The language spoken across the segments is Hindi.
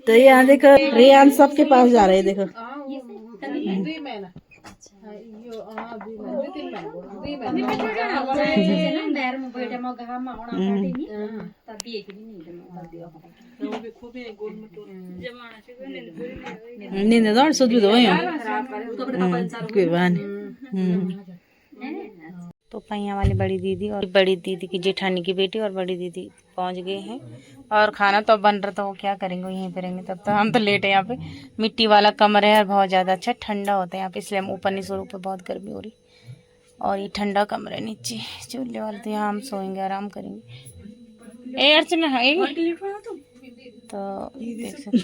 तो यहाँ देखो रियान सबके पास जा रहे हैं देखो। नींद दौड़ सुध भी दो कोई बात नहीं। तो पैया वाली बड़ी दीदी और बड़ी दीदी की जेठानी की बेटी और बड़ी दीदी पहुंच गए हैं और खाना तो बन रहा था, वो क्या करेंगे यहीं पे रहेंगे। तब तक हम तो लेट है यहाँ पे। मिट्टी वाला कमरा है और बहुत ज़्यादा अच्छा ठंडा होता है यहाँ पे, इसलिए हम ऊपर नहीं सो रहे, ऊपर बहुत गर्मी हो रही और ये ठंडा कमरा है नीचे चूल्हे वाले। तो यहाँ हम सोएंगे, आराम करेंगे। ए अर्चना है तो देख सकते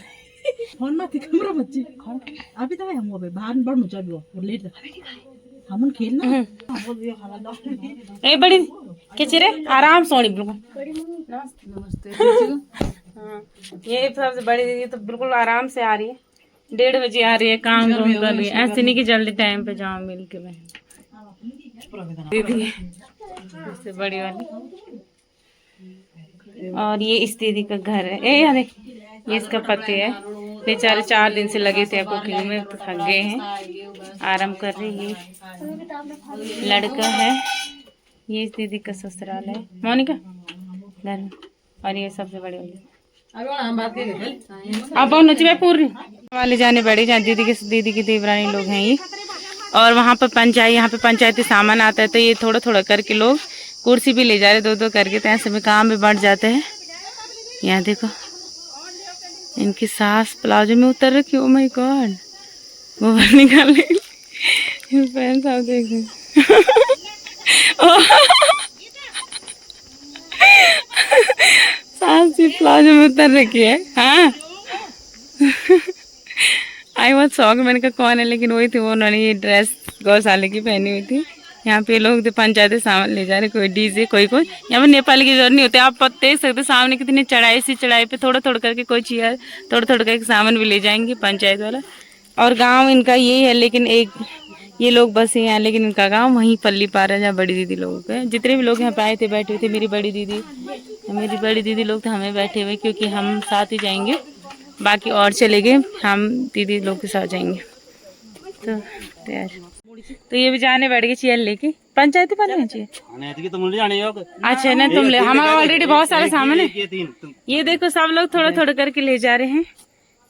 अभी तो हम बाहर बढ़ चाहिए लेट हम खेलना। ए बड़ी कैसे रे आराम सोनी बिल्कुल। नमस्ते। ये सबसे बड़ी दीदी तो बिल्कुल आराम से आ रही है, 1:30 बजे आ रही है, काम कर रही है। ऐसे नहीं कि जल्दी टाइम पे जाओ मिल के दीदी सबसे बड़ी वाली। और ये इस दीदी का घर है। ए यहाँ देख, ये इसका पति है, बेचारे 4 दिन से लगे थे कुकिंग में, तो थक गए हैं, आराम कर रही है। लड़का है, ये इस दीदी का ससुराल है मोनिका घर में। और ये सबसे बड़ी वाली अब नची पूरी वाले जाने बड़े जहाँ दीदी की देवरानी लोग हैं ये। और वहाँ पर पंचायत, यहाँ पे पंचायती सामान आता है, तो ये थोड़ा थोड़ा करके लोग कुर्सी भी ले जा रहे 2-2 करके, तो ऐसे में काम भी बढ़ जाते हैं। यहाँ देखो इनकी सास प्लाजो में उतर रखी, ओ माय गॉड, वो निकाल पैन साहब देख सास भी प्लाजो में उतर रखी है। हाँ आई बहुत शौक, मैंने कहा कौन है, लेकिन वही थी वो, उन्होंने ये ड्रेस गौशाले की पहनी हुई थी। यहाँ पे लोग पंचायती सामान ले जा रहे, कोई डीजे कोई यहाँ पर नेपाली की जरूरत नहीं होती। आप देख सकते सामने कितनी चढ़ाई सी चढ़ाई पे थोड़ा थोड़ा करके कोई चेयर थोड़ा थोड़ा करके सामान भी ले जाएंगे पंचायत वाला। और गांव इनका यही है, लेकिन एक ये लोग बस यहाँ, लेकिन इनका गांव वहीं पल्ली पार है जहाँ बड़ी दीदी लोग हैं। जितने भी लोग यहाँ पे आए थे बैठे हुए थे, मेरी बड़ी दीदी लोग थे, हमें बैठे हुए, क्योंकि हम साथ ही जाएंगे, बाकी और चले गए, हम दीदी लोग के साथ जाएंगे। तो तैयार, तो ये भी जाने बैठ गए चेयर लेके, पंचायती पानी चाहिए। अच्छा ना तुम ले, हमारा ऑलरेडी बहुत सारा सामान है। ये देखो सब लोग थोड़ा थोड़ा करके ले जा रहे हैं,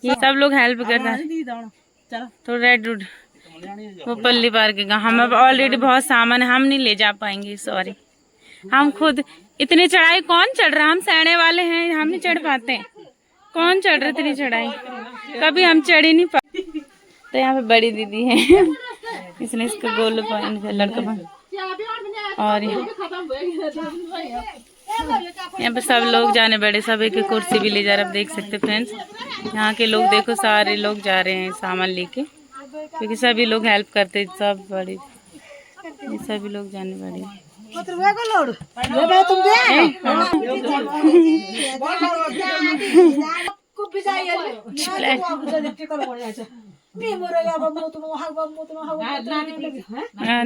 ये सब लोग हेल्प कर रहे हैं। तो रेड रूट वो पल्ली पार के गाँव, हम ऑलरेडी बहुत सामान है, हम नहीं ले जा पाएंगे, सॉरी। हम खुद इतनी चढ़ाई कौन चढ़ रहा, हम सहने वाले हैं, हम नहीं चढ़ पाते। कौन चढ़ रहे इतनी चढ़ाई, कभी हम चढ़ ही नहीं पाते। तो यहाँ पे बड़ी दीदी है, इसने इसका गोल लड़का बन, और यहाँ पे सब लोग जाने बड़े, सब एक कुर्सी भी ले जा रहे। अब देख सकते फ्रेंड्स, यहाँ के लोग देखो सारे लोग जा रहे हैं सामान लेके, क्योंकि सभी लोग हेल्प करते, सब बड़े ये सभी लोग जाने बड़े।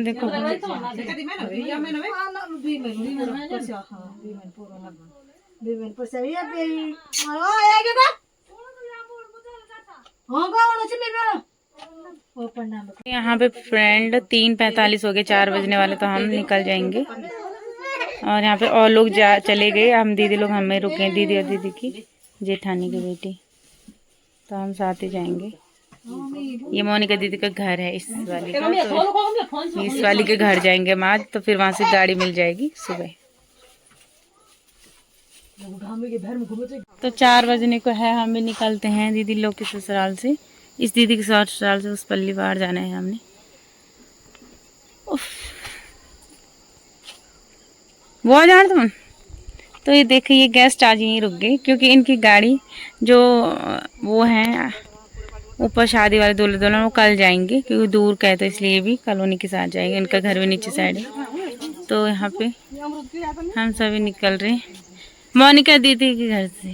देखो यहाँ पे फ्रेंड 3:45 हो गए, 4 बजने वाले, तो हम निकल जाएंगे। और यहाँ पे और लोग चले गए, हम दीदी लोग हमें रुके, दीदी और दीदी की जेठानी की बेटी, तो हम साथ ही जाएंगे। ये मोनिका दीदी का घर है, इस वाली का, तो इस वाली के घर जाएंगे हम आज, तो फिर वहाँ से गाड़ी मिल जाएगी सुबह। तो 4 बजने को है, हम भी निकलते हैं दीदी लोग के ससुराल से, इस दीदी के ससुराल से उस पल्ली बाहर जाना है हमने। वो जान तुम, तो ये देखिए ये गेस्ट आज यहीं रुक गए, क्योंकि इनकी गाड़ी जो वो है ऊपर शादी वाले दूल्हे दुल्हन, वो कल जाएंगे, क्योंकि दूर का है, तो इसलिए भी कल उन्हीं के साथ जाएंगे। इनका घर भी नीचे साइड है, तो यहाँ पे हम सभी निकल रहे हैं मोनिका दीदी के घर से।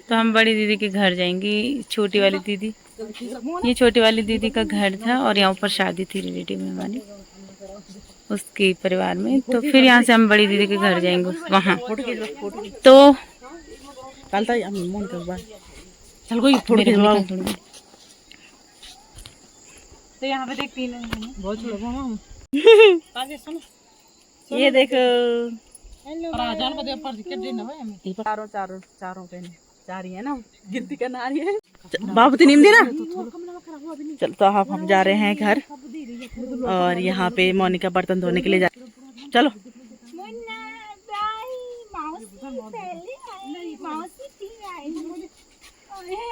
तो हम बड़ी दीदी के घर जाएंगे, छोटी वाली दीदी, ये छोटी वाली दीदी का घर था, और यहाँ ऊपर शादी थी रिलेटिव में हमारी। उसके परिवार में। तो फिर यहाँ से हम बड़ी दीदी के घर जाएंगे वहाँ। तो चल कोई फोटो खिंचवाओ। तो यहाँ पे देखती बहुत ये देखो चार ही है ना, गिनती करना आ रही है। बाबू नीम दी ना। चल तो हम जा रहे हैं घर और यहाँ पे मोनिका बर्तन धोने के लिए जा। चलो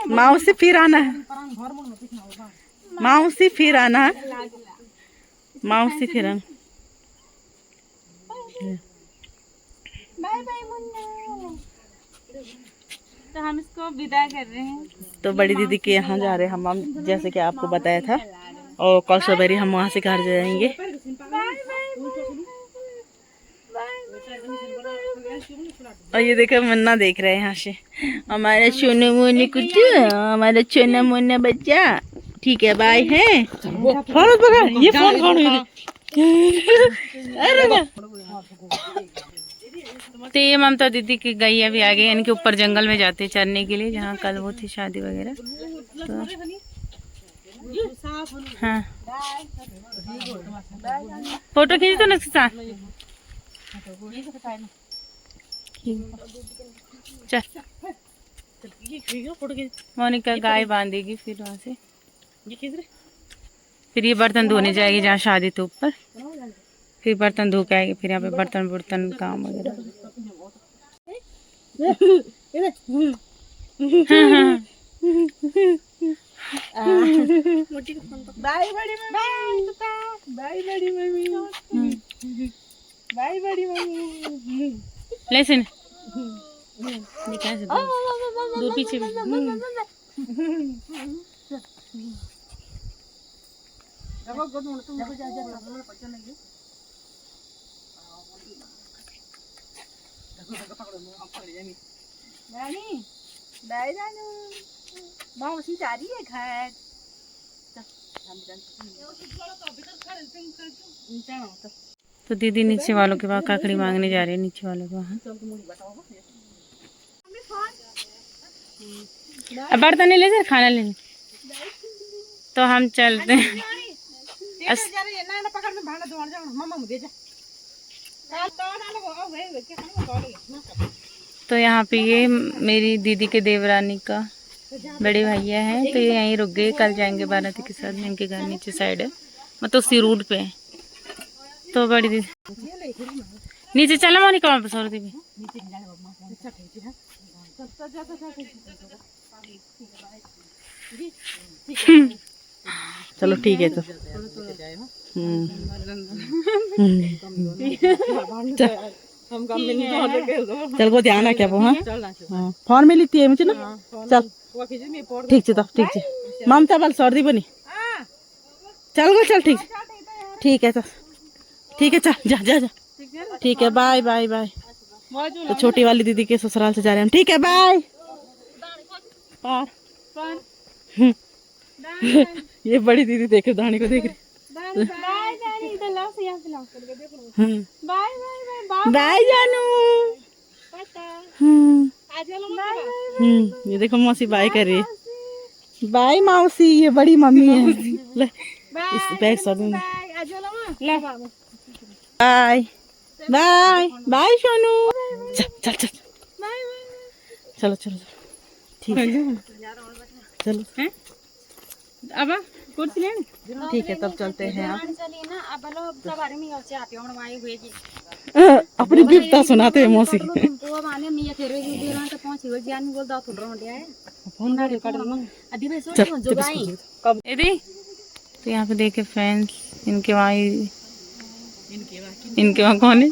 मौसी फिर आना है, मौसी फिर आना है, मौसी फिर आना। Bye bye Munna. तो हम इसको विदा कर रहे हैं। तो बड़ी दीदी के यहाँ जा रहे हैं हम जैसे कि आपको बताया था। और कल सवेरे हम वहाँ से घर जाएंगे। और ये देखो मुन्ना देख रहे हैं यहाँ से, हमारा सोना मोना कुछ, हमारा सोना मोना बच्चा। ठीक है बाय है। फोन पकड़, ये फोन कौन है? तो ये ममता दीदी की गैया भी आ गई, यानी कि ऊपर जंगल में जाते चरने के लिए, जहाँ कल वो थी शादी वगैरह। तो हाँ फोटो खींच दो ना उसके साथ। चल मोनिका गाय बांधेगी फिर वहाँ से, फिर ये बर्तन धोने जाएगी जहाँ शादी तो ऊपर, फिर बर्तन धो के आएगी, फिर यहाँ पे बर्तन काम वगैरह। बाय बड़ी मम्मी, बाय बड़ी मम्मी, बाय बड़ी मम्मी। लेसन दो पीछे मौसी जा रही है घर। तो दीदी नीचे वालों के पास काकड़ी मांगने जा रही है, नीचे वालों के वहाँ। अब बर्तन नहीं ले जाए, खाना लेने। तो हम चलते हैं। तो यहाँ पे ये मेरी दीदी के देवरानी का बड़े भैया हैं, तो ये यहीं रुक गए। कल जाएंगे बाराती के साथ, इनके घर नीचे साइड है, मतलब उसी रूट पे है। तो बड़ी दीदी नीचे चला मोनिका वापस और दीदी। चलो ठीक है। तो चल को ध्यान रखे वो। हाँ फोन में लेती है मुझे ना। चल ठीक है, तब ठीक है। ममता बल सर्दी बनी। चल गो चल ठीक है। तो ठीक है, चल जा जा जा। ठीक है बाय बाय बाय। तो छोटी वाली दीदी के ससुराल से जा रहे हैं हम। ठीक है बाय। ये बड़ी दीदी देख रही, दानी को देख रही। बाय जानू। ये देखो मौसी बाय कर रही है। बाय मौसी, ये बड़ी मम्मी है। ले इस बैग सर दूंगी। Bye bye bye Sonu. चल चल चलो चलो ठीक है। चलो अब कुर्सी ले। ठीक है तब चलते हैं। अपनी विपता सुनाते हैं मौसी। तो यहाँ पे देखे फ्रेंड्स, इनके वहाँ कौन है?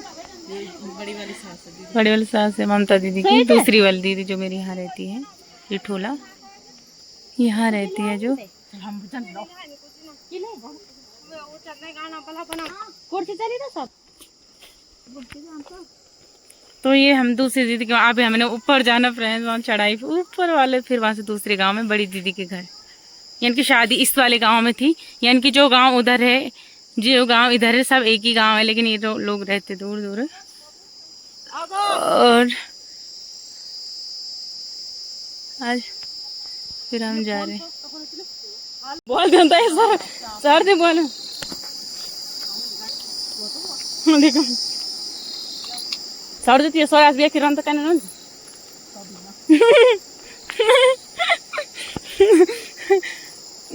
बड़ी वाली सास है ममता दीदी की। दूसरी वाली दीदी जो मेरी यहाँ रहती है, लिठोला यहाँ रहती है जो। तो ये हम दूसरी दीदी के अभी हमने ऊपर जाना फ्रेंड्स, वहाँ चढ़ाई ऊपर वाले, फिर वहाँ से दूसरे गांव में बड़ी दीदी के घर। यानी कि शादी इस वाले गांव में थी, यानी कि जो गांव उधर है जो गांव इधर है सब एक ही गांव है, लेकिन ये तो लोग रहते दूर दूर है। और आज फिर हम जा रहे हैं। बोल देता है सर, सर दे बोल। देखो सर देती है, सर आज भी किरण तक ना।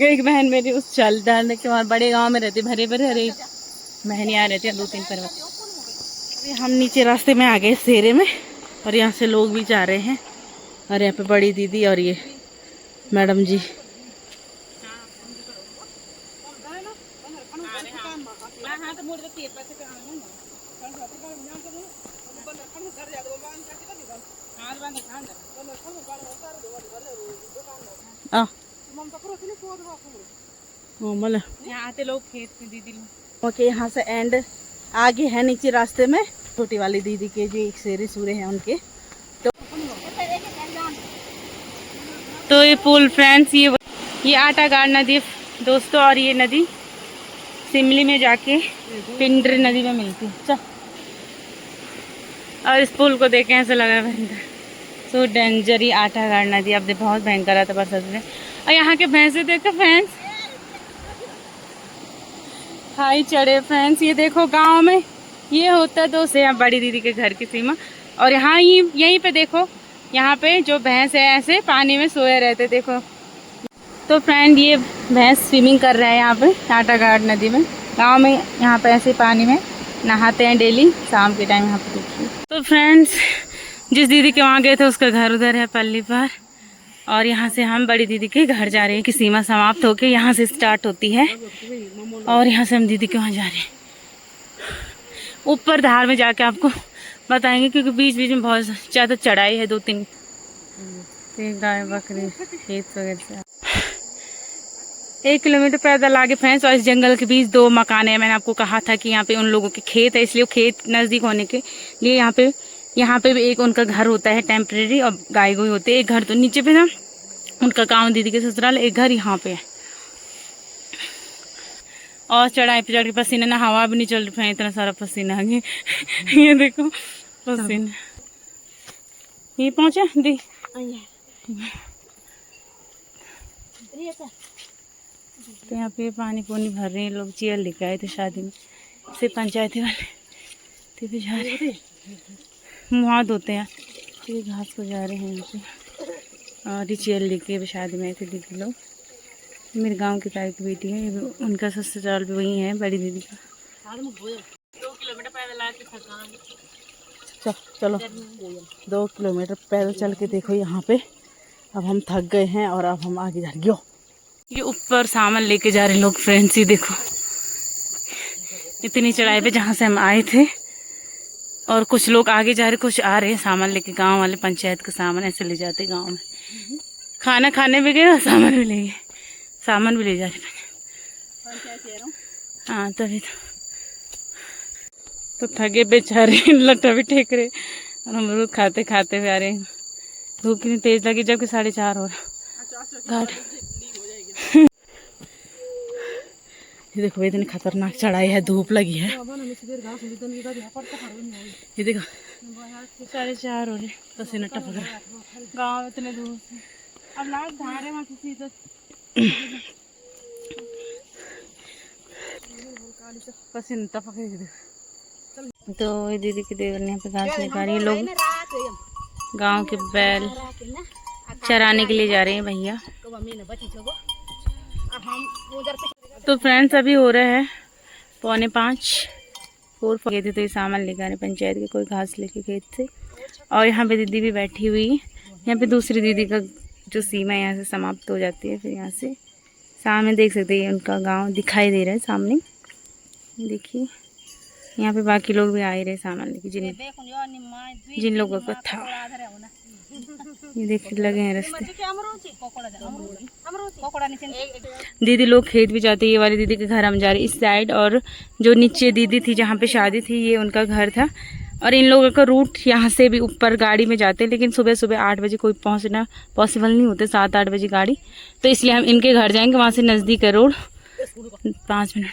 एक बहन मेरी उस चल डालने के बाद बड़े गांव में रहती, भरे भरे हरे बहन यहाँ रहती है, 2-3 परिवार। अभी हम नीचे रास्ते में आ गए सेरे में, और यहाँ से लोग भी जा रहे हैं। और यहाँ पे बड़ी दीदी और ये मैडम जी। यहाँ आते लोग खेत में दीदी लोग। ओके, यहाँ से एंड आगे है नीचे रास्ते में छोटी वाली दीदी के जो एक सेरे सूरे हैं उनके। तो ये पुल फ्रेंड्स, ये आटागाड़ नदी दोस्तों, और ये नदी सिमली में जाके पिंडर नदी में मिलती है। चल, और इस पुल को देखें ऐसा लगा भयंकर, सो डेंजर। ये आटागाड़ नदी अब बहुत भयंकर आता बरसात में। और यहाँ के भैंसे देखो फ्रेंड्स, खाई चढ़े फ्रेंड्स। ये देखो गांव में ये होता है दोस्त, यहाँ बड़ी दीदी के घर की सीमा। और यहाँ यहीं पे देखो, यहाँ पे जो भैंस है ऐसे पानी में सोए रहते देखो। तो फ्रेंड ये भैंस स्विमिंग कर रहा है यहाँ पे आटागाड़ नदी में। गांव में यहाँ पे ऐसे पानी में नहाते हैं डेली शाम के टाइम यहाँ पे देखिए। तो फ्रेंड्स जिस दीदी के वहाँ गए थे उसका घर उधर है पल्ली पर, और यहाँ से हम बड़ी दीदी के घर जा रहे हैं कि सीमा समाप्त होके यहाँ से स्टार्ट होती है, और यहाँ से हम दीदी के वहाँ जा रहे हैं। ऊपर धार में जाके आपको बताएंगे, क्योंकि बीच बीच में बहुत ज़्यादा चढ़ाई है। 2-3 गाय बकरी खेत वगैरह से 1 किलोमीटर पैदल आगे फ्रेंड्स। और इस जंगल के बीच 2 मकान है। मैंने आपको कहा था कि यहाँ पे उन लोगों के खेत है, इसलिए खेत नज़दीक होने के लिए यहाँ पे भी एक उनका घर होता है टेम्परेरी, और गाय गोई होते हैं। एक घर तो नीचे पे ना उनका गाँव दीदी के ससुराल, एक घर यहाँ पे है। और चढ़ाई पे चढ़ के पसीना ना, हवा भी नहीं चल रही है, इतना सारा पसीना आ गया। ये देखो पसीना। ये पहुँचा दी तो यहाँ पे पानी पुनी भर रहे हैं लोग। चेयर लेके आए थे शादी में से पंचायती वाले, तो जा रहे मुँह धोते हैं। ये घास को जा रहे हैं यहाँ पे, और ये चेयर लेके शादी में आए थे दीदी लोग। मेरे गांव की ताई की बेटी है, ये उनका ससुराल भी वही है बड़ी दीदी का। 2 किलोमीटर पैदल आके थका। चलो 2 किलोमीटर पैदल चल के देखो यहाँ पे। अब हम थक गए हैं और अब हम आगे जा रहे हैं। ये ऊपर सामान लेके जा रहे लोग फ्रेंड्स, ये देखो इतनी चढ़ाई पे जहाँ से हम आए थे। और कुछ लोग आगे जा रहे, कुछ आ रहे हैं सामान लेके। गांव वाले पंचायत का सामान ऐसे ले जाते गांव में। खाना खाने भी गए और सामान भी ले गए, सामान भी ले जा रहे। हाँ तभी तो थके बेचारे लट्टा भी टेक रहे, और हम रोज खाते खाते भी आ रहे हैं। धूप कितनी तेज लगी, जबकि 4:30 हो रहा घाट। ये देखो इतनी खतरनाक चढ़ाई है, धूप लगी है। ये देखो 4:30 हो रहे, पसीना टपक रहा है। गाँव इतने दूर से अब लास्ट धारे वहाँ किसी पसीना टपक रही। तो ये दीदी की देवर ने यहाँ पे घास निकाली। लोग गांव के बैल चराने के लिए जा रहे हैं भैया। तो फ्रेंड्स अभी हो रहा है 4:45। गए थे तो ये सामान लेकर आने पंचायत के, कोई घास लेके खेत से। और यहाँ पे दीदी भी बैठी हुई है। यहाँ पे दूसरी दीदी का जो सीमा यहाँ से समाप्त हो जाती है। फिर यहाँ से सामने देख सकते हैं उनका गांव दिखाई दे रहा है सामने, देखिए। यहाँ पे बाकी लोग भी आ ही रहे सामान लेके, जिन लोगों का था। ये देख लगे हैं रास्ते। दीदी लोग खेत भी जाते हैं। ये वाली दीदी के घर हम जा रहे इस साइड, और जो नीचे दीदी थी जहाँ पे शादी थी ये उनका घर था। और इन लोगों का रूट यहाँ से भी ऊपर गाड़ी में जाते हैं, लेकिन सुबह सुबह 8 बजे कोई पहुँचना पॉसिबल नहीं होते, 7-8 बजे गाड़ी। तो इसलिए हम इनके घर जाएंगे, वहाँ से नज़दीक है रोड, 5 मिनट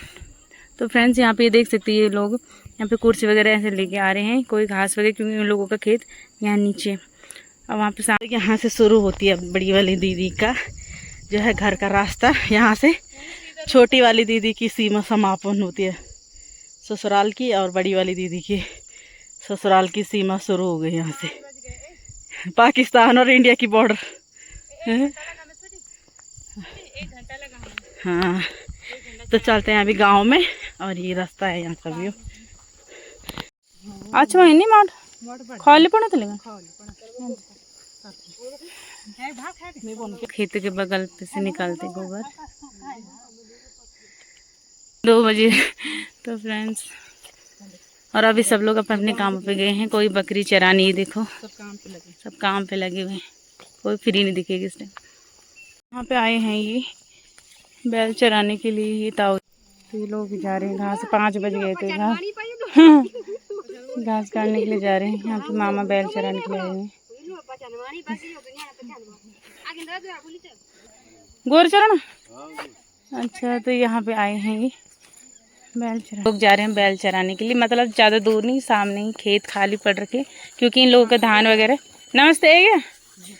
तो फ्रेंड्स यहाँ पे ये देख सकते हैं, ये लोग यहाँ पे कुर्सी वगैरह ऐसे लेके आ रहे हैं, कोई घास वगैरह, क्योंकि उन लोगों का खेत यहाँ नीचे। और वहाँ पे सामने यहाँ से शुरू होती है बड़ी वाली दीदी का जो है घर का रास्ता। यहाँ से छोटी वाली दीदी की सीमा समापन होती है ससुराल की, और बड़ी वाली दीदी की ससुराल की सीमा शुरू हो गई यहाँ से, पाकिस्तान और इंडिया की बॉर्डर। हाँ, तो चलते हैं अभी गांव में, और ये रास्ता है यहाँ का व्यू। अच्छा वही नहीं मार खाली पड़ा तो लेगा खेत के बगल पे से निकालते गोबर 2 बजे। तो फ्रेंड्स, और अभी सब लोग अपने काम पे गए हैं। कोई बकरी चरानी, ये देखो सब काम पे लगे हुए हैं, कोई फ्री नहीं दिखेगी इस टाइम। यहाँ पे आए हैं ये बैल चराने के लिए, ये ताऊ तो ये लोग जा रहे हैं घास। 5 बज गए थे, घास काटने के लिए जा रहे हैं। यहाँ पे मामा बैल चराने के लिए आए हैं। गोर चराना, अच्छा तो यहाँ पे आए हैं ये बैल चरा, लोग जा रहे हैं बैल चराने के लिए। मतलब ज़्यादा दूर नहीं, सामने ही खेत खाली पड़ रखे, क्योंकि इन लोगों का धान वगैरह, नमस्ते है क्या,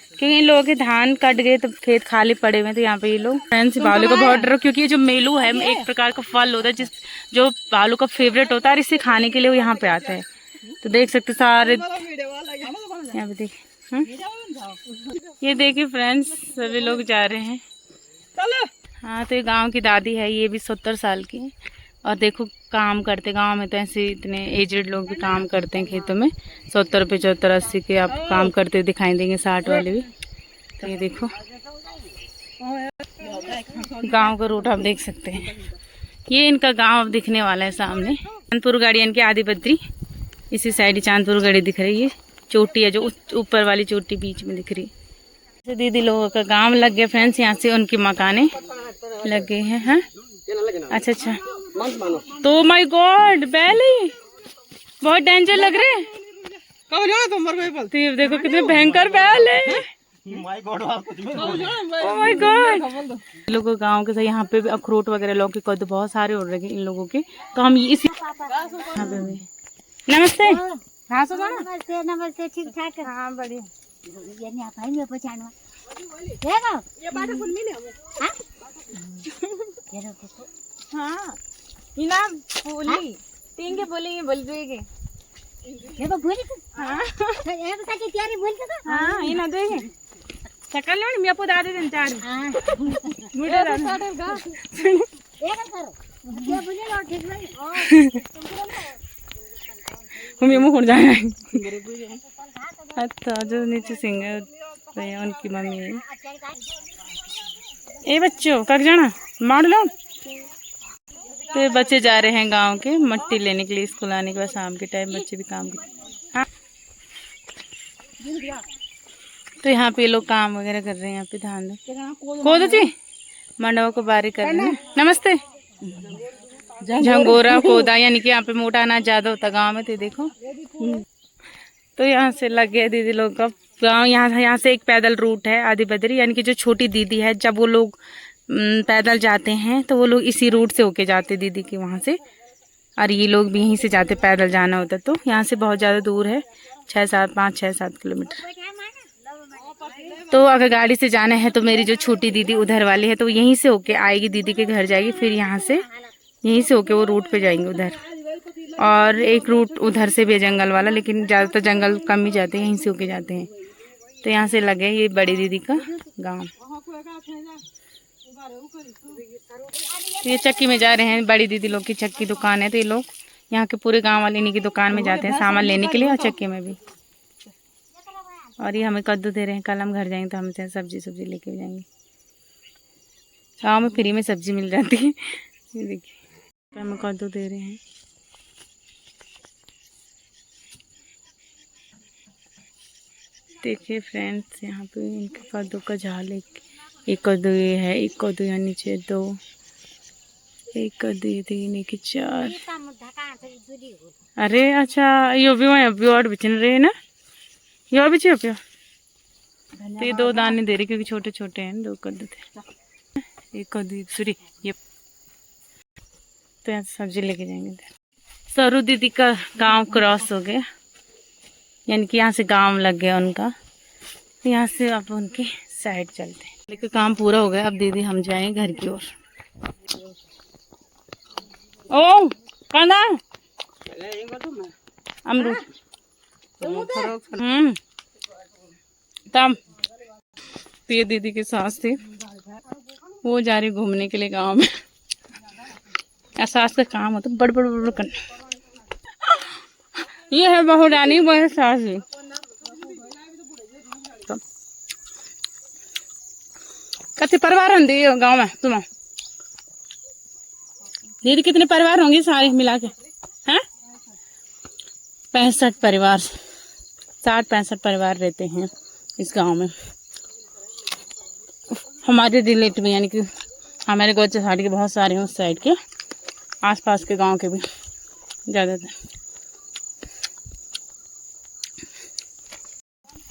क्योंकि इन लोगों के धान कट गए तो खेत खाली पड़े हुए, तो यहाँ पे ये लोग फ्रेंड्स भालू का बहुत डर, क्योंकि ये जो मेलू है एक प्रकार का फल होता है जो भालू का फेवरेट होता है, और इसे खाने के लिए वो यहाँ पे आता है। तो देख सकते सारे यहाँ पे देखिए, ये देखिए फ्रेंड्स सभी लोग जा रहे हैं। हाँ, तो ये गाँव की दादी है, ये भी 70 साल की है, और देखो काम करते गांव में तो ऐसे इतने एजेड लोग भी काम करते हैं खेतों में। 70, 75, 80 के आप काम करते दिखाई देंगे, 60 वाले भी। तो ये देखो गांव का रूट आप देख सकते हैं, ये इनका गांव दिखने वाला है सामने। चांदपुर गाड़ी यानी कि आदि बद्री, इसी साइड चांदपुर गाड़ी दिख रही है, चोटी है जो ऊपर वाली चोटी बीच में दिख रही है। दीदी लोगों का गाँव लग गया फ्रेंड्स, यहाँ से उनकी मकाने लग गए हैं। हाँ अच्छा अच्छा, तो माय गॉड बैल ही बहुत डेंजर लग रहे हैं। तो ये देखो कितने भयंकर बैल है, माय गॉड। लोगों गांव के साथ यहाँ पे भी अखरोट वगैरह लौकी कद्दू बहुत सारे हो रहे हैं इन लोगों के, तो हम इसी यहाँ पे भी। नमस्ते, नमस्ते नमस्ते, ठीक ठाक। हाँ बढ़िया। हाँ इनाम बोली तीन के बोलेंगे, बोल देंगे देखो बोली तो। हाँ ये बता के तैयारी बोल तो। हाँ इना देंगे सकल नहीं मैं आपको दादे दिन चार। हां मुझे दादा गा एक करो क्या बोले लो ठीक नहीं। हम ये मुंह जाना है। अच्छा जो नीचे सिंगर तो ये उनकी मम्मी है। ए बच्चों कब जाना मार लो। तो ये बच्चे जा रहे हैं गांव के मट्टी लेने के लिए, स्कूल आने के बाद शाम के टाइम बच्चे भी काम करते। हाँ तो यहाँ पे लोग काम वगैरह कर रहे हैं, यहाँ पे धान खोद जी मंडवा को बारी कर रहे हैं। नमस्ते। झंगोरा खोदा यानी कि यहाँ पे मोटा अनाज ज्यादा होता गांव में। तो देखो तो यहाँ से लग गया दीदी लोग का गांव। यहाँ से एक पैदल रूट है आदि बद्री, यानी कि जो छोटी दीदी है जब वो लोग पैदल जाते हैं तो वो लोग इसी रूट से होके जाते दीदी के वहाँ से, और ये लोग भी यहीं से जाते, पैदल जाना होता। तो यहाँ से बहुत ज़्यादा दूर है, 5-7 किलोमीटर। तो अगर गाड़ी से जाना है तो मेरी जो छोटी दीदी उधर वाली है तो यहीं से होके आएगी, दीदी के घर जाएगी, फिर यहाँ से यहीं से होके वो रूट पे जाएंगे उधर। और एक रूट उधर से भी है जंगल वाला, लेकिन ज़्यादातर जंगल कम ही जाते हैं, यहीं से होके जाते हैं। तो यहाँ से लगे ये बड़ी दीदी का गाँव। तो ये चक्की में जा रहे हैं, बड़ी दीदी लोग की चक्की दुकान है। तो ये लोग यहाँ के पूरे गांव वाले इन्हीं की दुकान में जाते हैं सामान लेने के लिए, और चक्की में भी। और ये हमें कद्दू दे रहे हैं, कल हम घर जाएंगे तो हमसे सब्जी लेके जाएंगे। गाँव में फ्री में सब्जी मिल जाती है। ये देखिए हमें कद्दू दे रहे हैं। देखिए फ्रेंड्स यहाँ पे इनके कद्दू का झाल, एक कद्दू ये है, एक कद्दू यहाँ नीचे 2, एक कद्दू ये 3, एक 4। अरे अच्छा यो भी वहाँ अभी और बिचन रहे ना, यो भी चाहिए। तो ये 2 दाने दे रहे क्योंकि छोटे छोटे हैं, 2 कद्दू थे। एक कद्दू सॉरी ये। तो यहाँ से सब्जी लेके जाएंगे। सरू दीदी का गांव क्रॉस हो गया, यानी कि यहाँ से गांव लग गया उनका। यहाँ से अब उनके साइड चलते हैं। लेकिन काम पूरा हो गया, अब दीदी हम जाएंगे घर की ओर। ओ कंदा अमरूद तब तो ये दीदी के सास थी, वो जा रही घूमने के लिए गांव में। सास का काम होता बड़ बड़ बड़ करना। ये है बहू रानी, वो है सास भी। कितने परिवार होंगे गांव में तुम दीदी? कितने परिवार होंगे सारे मिला के? हैं 65 परिवार, 60-65 परिवार रहते हैं इस गांव में। हमारे रिलेटिव यानी कि हमारे गोचे साइड के बहुत सारे हैं, उस साइड के आसपास के गांव के भी ज़्यादातर।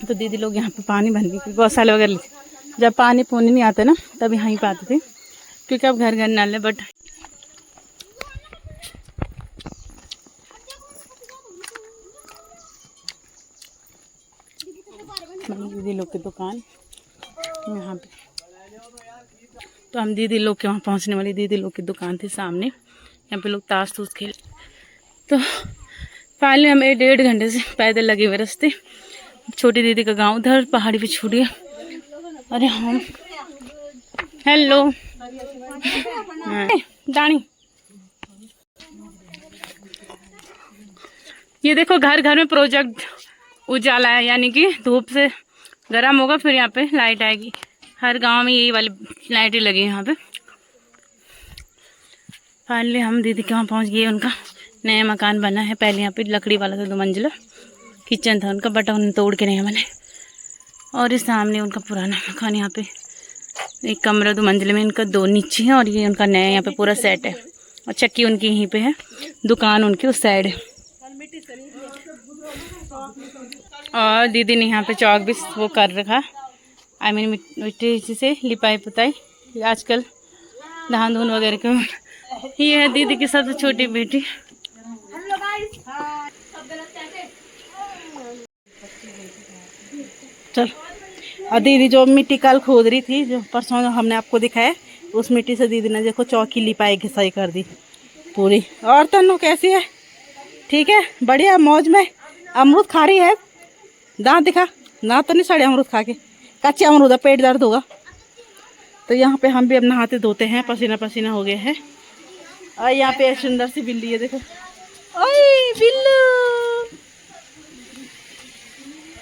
तो दीदी लोग यहाँ पे पानी भरने की गौशाला वगैरह, जब पानी पूनी नहीं आता ना तब यहाँ ही पे आते थे, क्योंकि अब घर घर नल है। बट दीदी लोग की दुकान यहाँ पे, तो हम दीदी लोग के वहाँ पहुँचने वाली। दीदी लोग की दुकान थी सामने, यहाँ पे लोग ताश तूश खेल। तो फाइनली हम 1-1.5 घंटे से पैदल लगे हुए रास्ते। छोटी दीदी का गांव उधर पहाड़ी पे छूट गया। अरे हम हेलो दानी, ये देखो घर घर में प्रोजेक्ट उजाला है, यानी कि धूप से गर्म होगा फिर यहाँ पे लाइट आएगी। हर गांव में यही वाली लाइटें लगी हैं यहाँ पे। फाइनली हम दीदी के वहाँ पहुँच गए। उनका नया मकान बना है। पहले यहाँ पे लकड़ी वाला था, 2 मंजिला किचन था उनका, बट उन्होंने तोड़ के नया बने। और इस सामने उनका पुराना मकान, यहाँ पे एक कमरा 2 मंजिले में, इनका 2 नीचे है और ये उनका नया यहाँ पे पूरा सेट है। और चक्की उनकी यहीं पे है, दुकान उनकी उस साइड है। और दीदी ने यहाँ पे चौक भी वो कर रखा, आई मीन मिट्टी से लिपाई पुताई आजकल धान धुन वगैरह के। ये है दीदी की सबसे छोटी बेटी। चल, और दीदी जो मिट्टी कल खोद रही थी, जो परसों हमने आपको दिखाया, उस मिट्टी से दीदी ने देखो चौकी लिपाई घिसाई कर दी पूरी। और तन्नू कैसी है? ठीक है, बढ़िया मौज में। अमरूद खा रही है, दांत दिखा, दांत तो नहीं सड़े अमरूद खा के। कच्चे अमरूद है, पेट दर्द होगा। तो यहाँ पे हम भी अब नहाते धोते हैं, पसीना पसीना हो गया है। और यहाँ पे सुंदर सी बिल्ली है, देखो। ओए बिल्लू,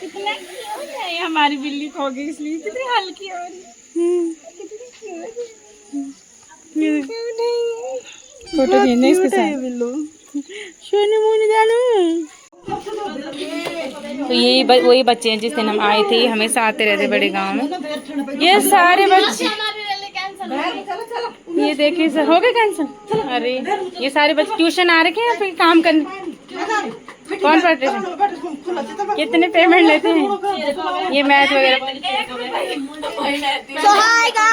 कितना क्यूट है हमारी बिल्ली। खो गई इसलिए कितनी हल्की हो रही है। फोटो खींचने इसके साथ बिल्लू सोने मोने जानू। तो यही वही बच्चे हैं जिस दिन हम आए थे, हमेशा आते रहते बड़े गांव में। ये सारे बच्चे, ये देखिए सर हो गए कैंसिल। अरे ये सारे बच्चे ट्यूशन आ रखे हैं फिर काम करने। कौन पढ़ते हैं? कितने पेमेंट लेते हैं? ये मैथ वगैरह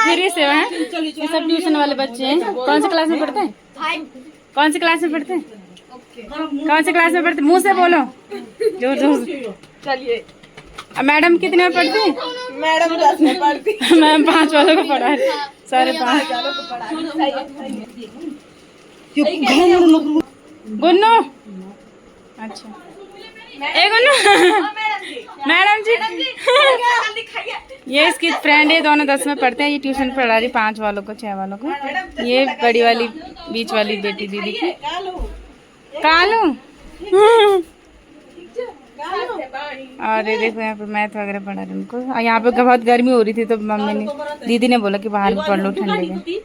फ्री से है। ये सब ट्यूशन वाले बच्चे हैं। कौन सी क्लास में पढ़ते हैं? कौन सी क्लास में पढ़ते हैं? कौन सी क्लास में पढ़ते? मुंह से बोलो, जोर जोर से। चलिए, मैडम कितने में पढ़ती हैं? मैडम 10 में पढ़ती। मैम 5 वालों को पढ़ा रही, सारे 5 वालों को पढ़ा रही। गुन्नू, अच्छा ए गुन्नू, मैडम जी ये इसकी फ्रेंड है, दोनों 10 में पढ़ते हैं। ये ट्यूशन पढ़ा रही 5 वालों को, 6 वालों को। ये बड़ी वाली बीच वाली बेटी दीदी की कालू। और ये देखो यहाँ पे मैथ वगैरह पढ़ा रहे उनको। यहाँ पे बहुत गर्मी हो रही थी तो मम्मी ने, दीदी ने बोला कि बाहर में पढ़ लो ठंडे में।